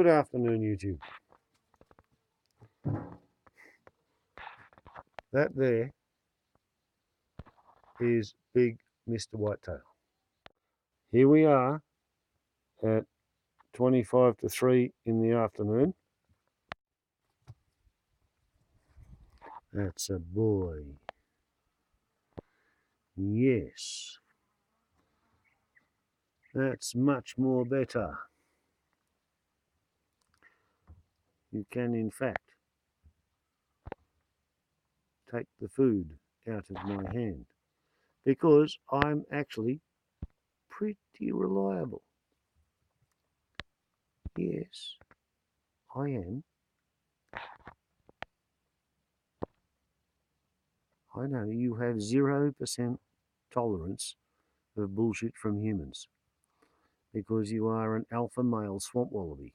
Good afternoon, YouTube. That there is big Mr. Whitetail. Here we are at 25 to 3 in the afternoon. That's a boy. Yes. That's much more better. You can, in fact, take the food out of my hand because I'm actually pretty reliable. Yes, I am. I know you have 0% tolerance of bullshit from humans because you are an alpha male swamp wallaby.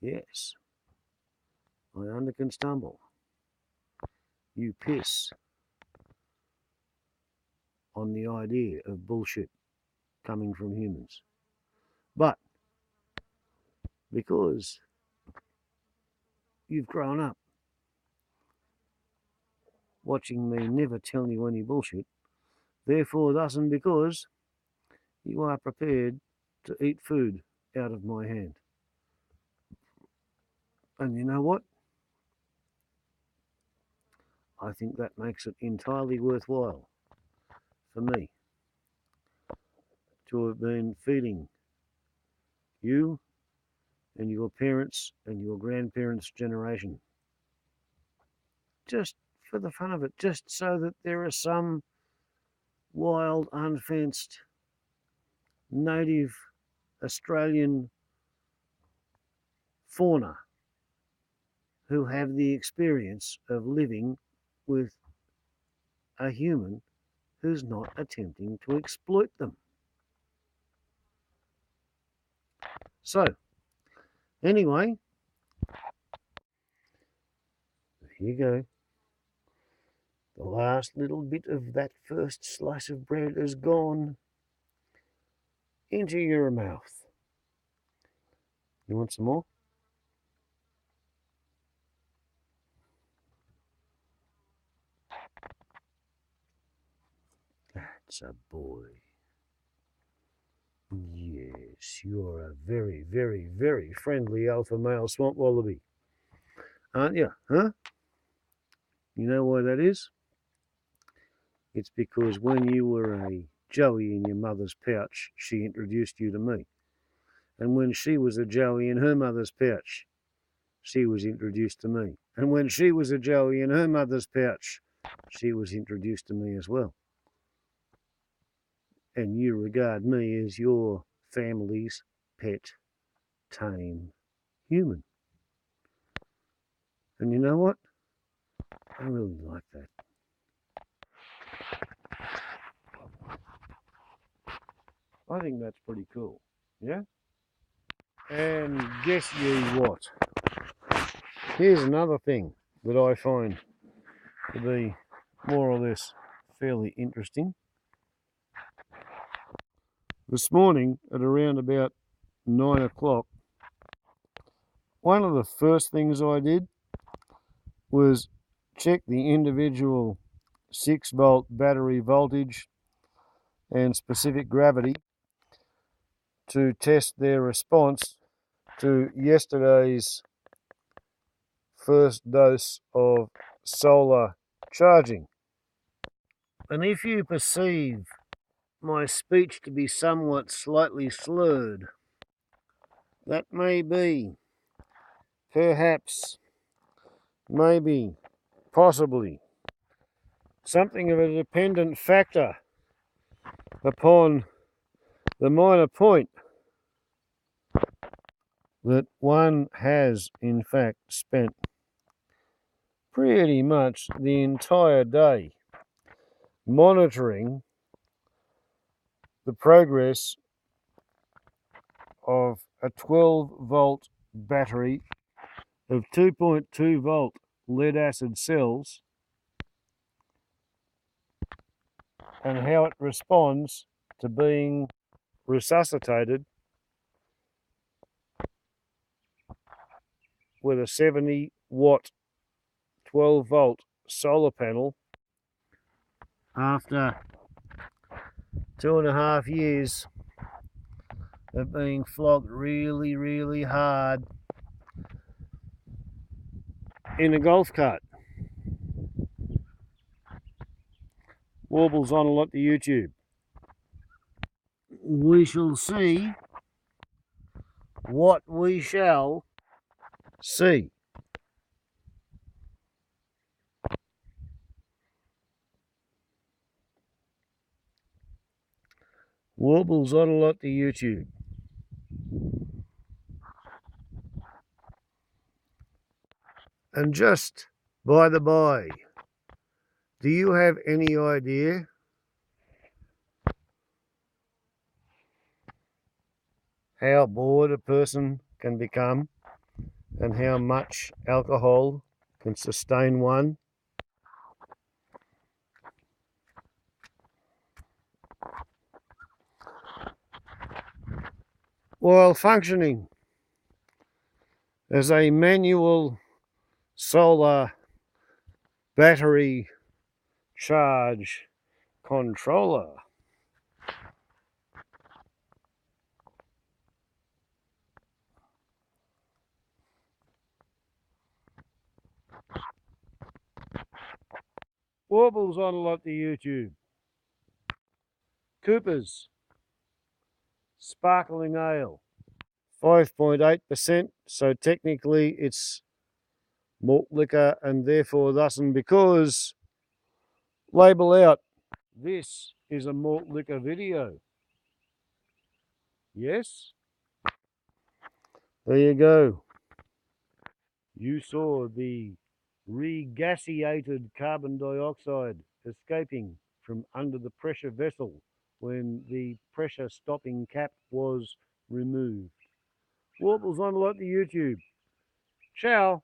Yes, I under can stumble. You piss on the idea of bullshit coming from humans. But because you've grown up watching me never tell you any bullshit, therefore thus and because you are prepared to eat food out of my hand. And you know what? I think that makes it entirely worthwhile for me to have been feeding you and your parents and your grandparents' generation just for the fun of it, just so that there are some wild, unfenced, native Australian fauna who have the experience of living with a human who's not attempting to exploit them. So, anyway, there you go. The last little bit of that first slice of bread is gone into your mouth. You want some more? That's a boy. Yes, you're a very, very, very friendly alpha male swamp wallaby, aren't you? Huh? You know why that is? It's because when you were a joey in your mother's pouch, she introduced you to me. And when she was a joey in her mother's pouch, she was introduced to me. And when she was a joey in her mother's pouch, she was introduced to me as well. And you regard me as your family's pet, tame human. And you know what? I really like that. I think that's pretty cool. Yeah? And guess ye what? Here's another thing that I find to be more or less fairly interesting. This morning at around about 9 o'clock, one of the first things I did was check the individual 6-volt battery voltage and specific gravity to test their response to yesterday's first dose of solar charging. And if you perceive my speech to be somewhat slightly slurred, that may be, perhaps, maybe, possibly, something of a dependent factor upon the minor point that one has, in fact, spent pretty much the entire day monitoring the progress of a 12-volt battery of 2.2-volt lead-acid cells and how it responds to being resuscitated with a 70-watt 12-volt solar panel after 2.5 years of being flogged really, really hard in a golf cart. Warbles on a lot to YouTube. We shall see what we shall see. Warbles on a lot to YouTube. And just by the by, do you have any idea how bored a person can become and how much alcohol can sustain one? While functioning as a manual solar battery charge controller. Warbles on a lot to YouTube. Cooper's Sparkling Ale, 5.8%, so technically it's malt liquor and therefore thus and because label out, this is a malt liquor video. Yes? There you go. You saw the regasiated carbon dioxide escaping from under the pressure vessel when the pressure stopping cap was removed. Warbles on a lot to YouTube. Ciao.